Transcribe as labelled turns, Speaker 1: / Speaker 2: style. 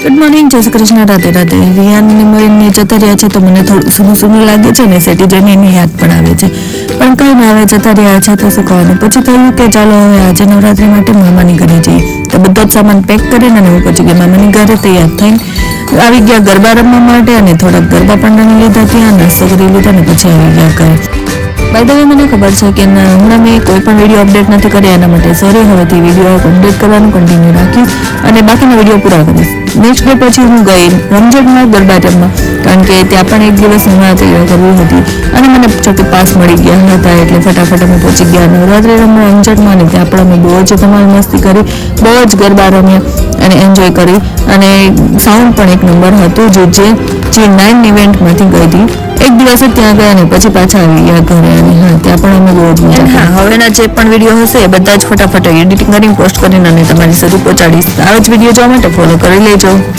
Speaker 1: Good morning, જય શ્રી કૃષ્ણ, રાધે રાધે. રિયાને મળીને જતા રહ્યા છે તો મને થોડું સૂનું સૂનું લાગે છે ને સેટી જઈને એની યાદ પણ આવે છે, પણ કંઈ ના આવે, જતા રહ્યા છે તો શું કહેવાનું. પછી થયું કે ચાલો હવે આજે નવરાત્રી માટે મામાની ઘરે જઈએ. તો બધો જ સામાન પેક કરીને અને હું પછી ગયા મામાની ઘરે. તૈયાર થઈને આવી ગયા ગરબા રમવા માટે અને થોડાક ગરબા પણ રમી લીધા, ત્યાં નાસ્તો કરી લીધો અને પછી આવી ગયા ઘરે. બાય ધ વે મને ખબર છે કે હમણાં મેં કોઈ પણ વિડીયો અપડેટ નથી કર્યા, એના માટે સોરી. હવેથી વિડીયો અપડેટ કરવાનું કન્ટિન્યુ રાખીશ અને બાકીના વિડીયો પૂરા કરીશ. નેક્સ્ટ ડે પછી હું ગઈ રમઝટમાં ગરબા રમવા, કારણ કે ત્યાં પણ એક દિવસ હમણાં તૈયાર કરવી હતી અને મને જોકે પાસ મળી ગયા હતા, એટલે ફટાફટ અમે પહોંચી ગયા નવરાત્રી રમવા રમઝટમાં. અને ત્યાં પણ અમે બહુ જ ધમાલ મસ્તી કરી, બહુ જ ગરબા રમ્યા અને એન્જોય કરી. અને સાઉન્ડ પણ એક નંબર હતું. જે 9 ઇવેન્ટમાંથી ગઈ હતી, એક દિવસ જ ત્યાં ગયા અને પછી પાછા આવી ગયા ઘરે. અને હા, ત્યાં પણ અમે બહુ જ મજા. હા, હવેના જે પણ વિડીયો હશે એ બધા જ ફટાફટ એડિટિંગ કરીને પોસ્ટ કરીને અને તમારી સુધી પહોંચાડીશ. આવા જ વિડીયો જોવા માટે ફોલો કરી લેજો.